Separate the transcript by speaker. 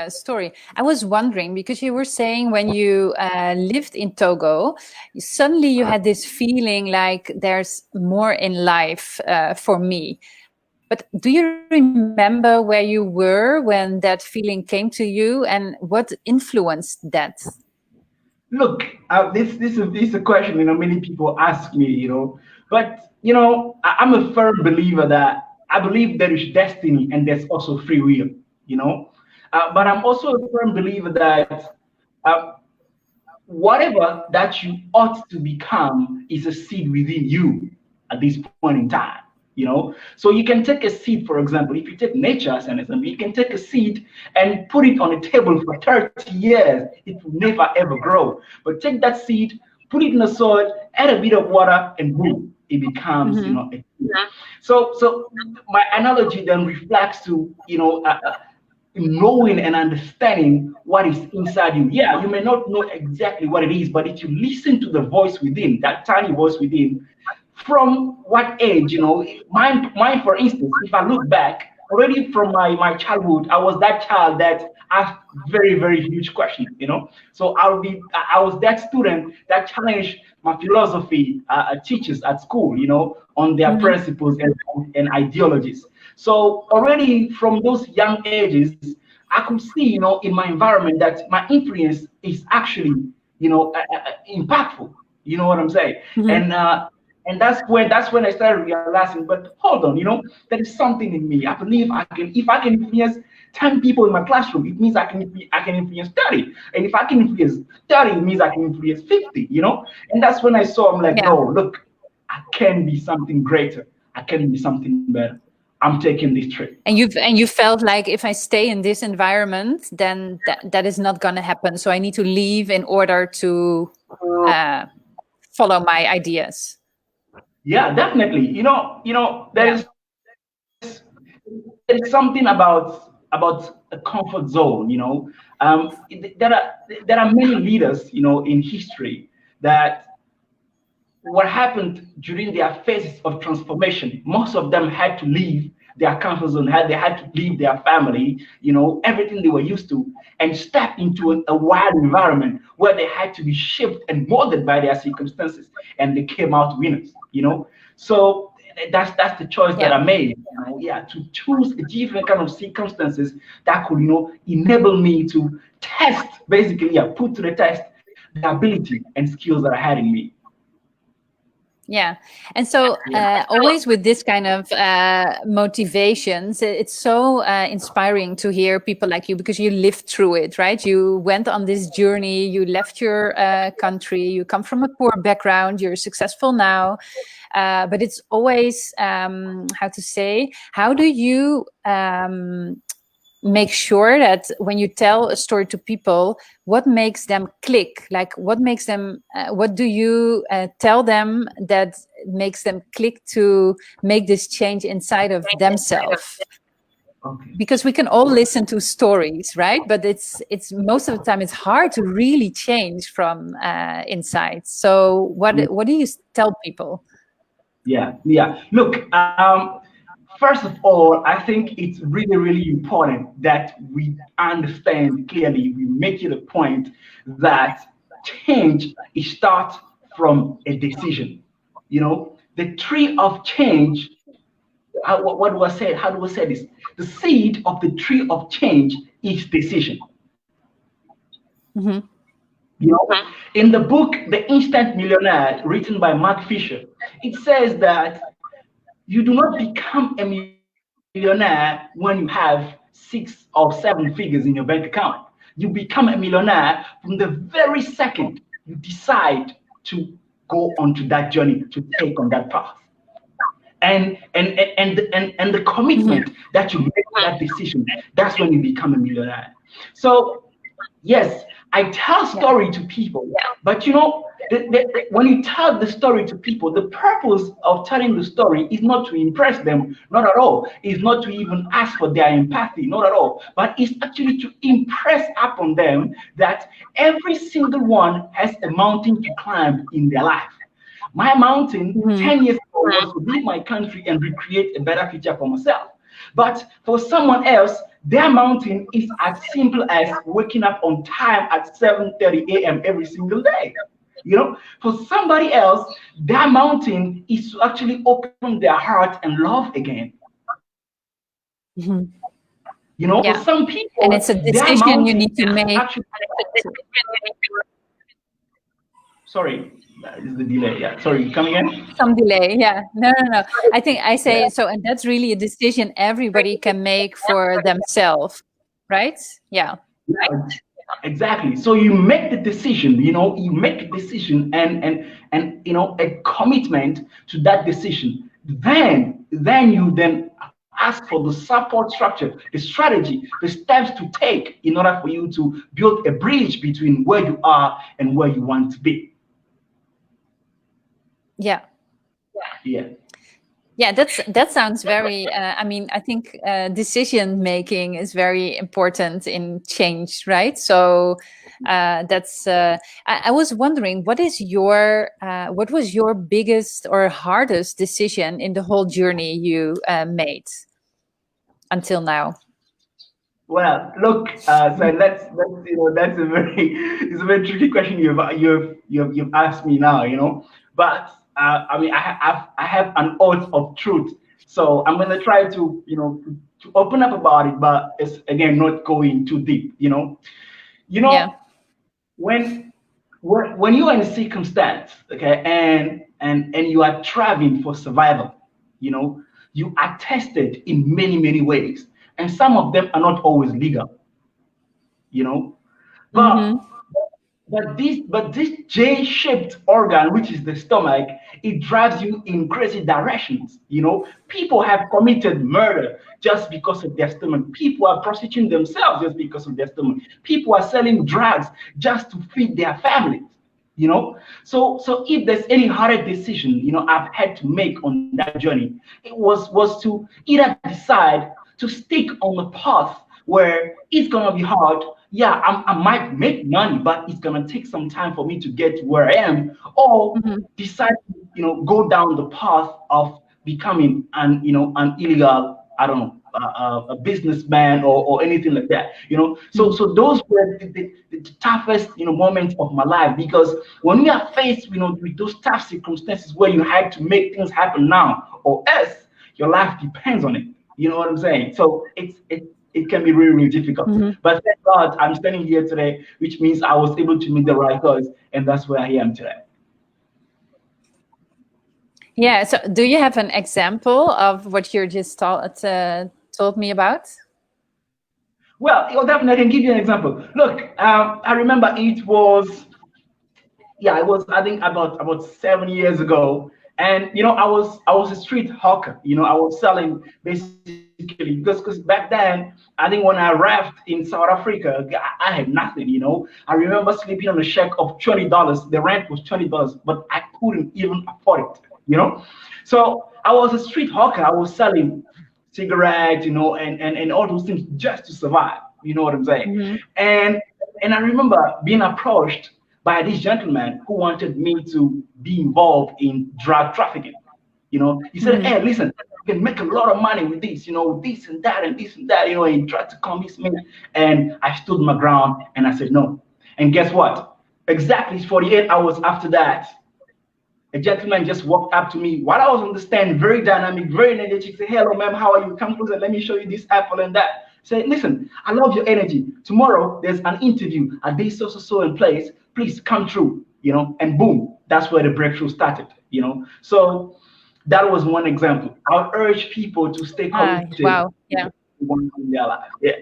Speaker 1: story. I was wondering, because you were saying when you lived in Togo, suddenly you had this feeling like there's more in life for me. But do you remember where you were when that feeling came to you, and what influenced that?
Speaker 2: Look, this is a question many people ask me, but I'm a firm believer that I believe there is destiny and there's also free will, you know. But I'm also a firm believer that uh, whatever that you ought to become is a seed within you at this point in time. So you can take a seed, for example, if you take nature as an example, you can take a seed and put it on a table for 30 years, it will never ever grow. But take that seed, put it in the soil, add a bit of water, and boom, it becomes
Speaker 1: Hmm.
Speaker 2: a seed. So my analogy then reflects to knowing and understanding what is inside you. Yeah, you may not know exactly what it is, but if you listen to the voice within, that tiny voice within, from what age, mine for instance, if I look back, already from my childhood, I was that child that asked very, very huge questions. So I was that student that challenged my philosophy teachers at school, on their
Speaker 1: Hmm.
Speaker 2: principles and ideologies. So already from those young ages, I could see, in my environment that my influence is actually, impactful. You know what I'm saying?
Speaker 1: Hmm.
Speaker 2: And that's when I started realizing. But hold on, there is something in me. I believe I can. If I can influence 10 people in my classroom, it means I can influence 30. And if I can influence 30, it means I can influence 50. And that's when I saw. I'm like,
Speaker 1: Yeah.
Speaker 2: no, look, I can be something greater. I can be something better. I'm taking this trip.
Speaker 1: And you felt like, if I stay in this environment, then that is not going to happen. So I need to leave in order to uh, follow my ideas.
Speaker 2: Yeah, definitely.
Speaker 1: Yeah.
Speaker 2: There is something about a comfort zone. There are many leaders, in history that what happened during their phases of transformation, most of them had to leave their comfort zone, they had to leave their family, everything they were used to, and step into a wild environment where they had to be shaped and molded by their circumstances, and they came out winners. So that's the choice that
Speaker 1: Yeah.
Speaker 2: I made, yeah, to choose a different kind of circumstances that could, enable me to test, basically, yeah, put to the test the ability and skills that I had in me.
Speaker 1: Yeah. And so, always with this kind of motivations, it's so inspiring to hear people like you, because you lived through it, right? You went on this journey, you left your country, you come from a poor background, you're successful now. But it's always, how to say, how do you make sure that when you tell a story to people, what makes them click? Like, what makes them, what do you tell them that makes them click to make this change inside of themselves?
Speaker 2: Okay.
Speaker 1: Because we can all listen to stories, right? But it's most of the time it's hard to really change from inside. So what do you tell people?
Speaker 2: Yeah. Look, first of all, I think it's really, really important that we understand clearly, we make it a point that change is start from a decision. The tree of change, what do I say? How do I say this? The seed of the tree of change is decision.
Speaker 1: Hmm.
Speaker 2: In the book The Instant Millionaire, written by Mark Fisher, it says that you do not become a millionaire when you have 6 or 7 figures in your bank account. You become a millionaire from the very second you decide to go onto that journey, to take on that path. And the commitment
Speaker 1: Hmm.
Speaker 2: that you make that decision, that's when you become a millionaire. So yes, I tell
Speaker 1: Yeah.
Speaker 2: story to people, but when you tell the story to people, the purpose of telling the story is not to impress them, not at all. It's not to even ask for their empathy, not at all. But it's actually to impress upon them that every single one has a mountain to climb in their life. My mountain
Speaker 1: Hmm.
Speaker 2: 10 years ago was to leave my country and recreate a better future for myself. But for someone else, their mountain is as simple as waking up on time at 7:30 a.m. every single day. You know, for somebody else, their mountain is to actually open their heart and love again.
Speaker 1: Mhm.
Speaker 2: You know, for
Speaker 1: Yeah.
Speaker 2: some
Speaker 1: And
Speaker 2: people,
Speaker 1: it's a
Speaker 2: their
Speaker 1: decision you
Speaker 2: mountain
Speaker 1: need to
Speaker 2: is
Speaker 1: make.
Speaker 2: actually, sorry, that is the delay. Yeah, sorry, come again?
Speaker 1: Some delay. Yeah. No, no, no. I think I say so, and that's really a decision everybody can make for themselves, right? Yeah.
Speaker 2: Yeah, exactly. So you make the decision, you make a decision and a commitment to that decision. Then you then ask for the support structure, the strategy, the steps to take in order for you to build a bridge between where you are and where you want to be.
Speaker 1: Yeah.
Speaker 2: Yeah.
Speaker 1: Yeah, that sounds very. I mean, I think decision making is very important in change, right? So that's. I was wondering, what was your biggest or hardest decision in the whole journey you made until now?
Speaker 2: Well, look, so let's that's a very it's a very tricky question you've asked me now, But I mean, I have an oath of truth, so I'm gonna try to to open up about it, but it's again not going too deep, You
Speaker 1: Yeah.
Speaker 2: know when when you are in a circumstance, okay, and you are traveling for survival, you are tested in many ways, and some of them are not always legal, you know. But
Speaker 1: Mm-hmm.
Speaker 2: this J-shaped organ, which is the stomach, it drives you in crazy directions. People have committed murder just because of their stomach. People are prostituting themselves just because of their stomach. People are selling drugs just to feed their families. So if there's any hard decision I've had to make on that journey, it was to either decide to stick on the path where it's gonna be hard. Yeah, I might make money, but it's gonna take some time for me to get to where I am, or
Speaker 1: Mm-hmm.
Speaker 2: decide to go down the path of becoming an illegal, I don't know, a businessman or anything like that. So those were the toughest moments of my life, because when we are faced with those tough circumstances where you had to make things happen now or else your life depends on it. You know what I'm saying? So it can be really difficult.
Speaker 1: Mm-hmm.
Speaker 2: But thank God I'm standing here today, which means I was able to make the right choice, and that's where I am today.
Speaker 1: Yeah. So, do you have an example of what you just told me about?
Speaker 2: Well, definitely I can give you an example. Look, I remember it was I think about 7 years ago, and I was a street hawker. I was selling basically because back then I think when I arrived in South Africa, I had nothing. I remember sleeping on a shack of $20. The rent was $20, but I couldn't even afford it. So I was a street hawker. I was selling cigarettes, and all those things just to survive. You know what I'm saying?
Speaker 1: Mm-hmm.
Speaker 2: And I remember being approached by this gentleman who wanted me to be involved in drug trafficking. He said,
Speaker 1: Mm-hmm.
Speaker 2: "Hey, listen, you can make a lot of money with this, this and that and this and that, and he tried to convince me. And I stood my ground and I said no. And guess what? Exactly 48 hours after that, a gentleman just walked up to me while I was on the stand, very dynamic, very energetic. Say, "Hello, ma'am, how are you? Come closer. Let me show you this apple and that." Say, "Listen, I love your energy. Tomorrow there's an interview at this so in place. Please come through." And boom, that's where the breakthrough started. So that was one example. I would urge people to stay committed
Speaker 1: Wow.
Speaker 2: to
Speaker 1: Yeah.
Speaker 2: one in their life. Yeah.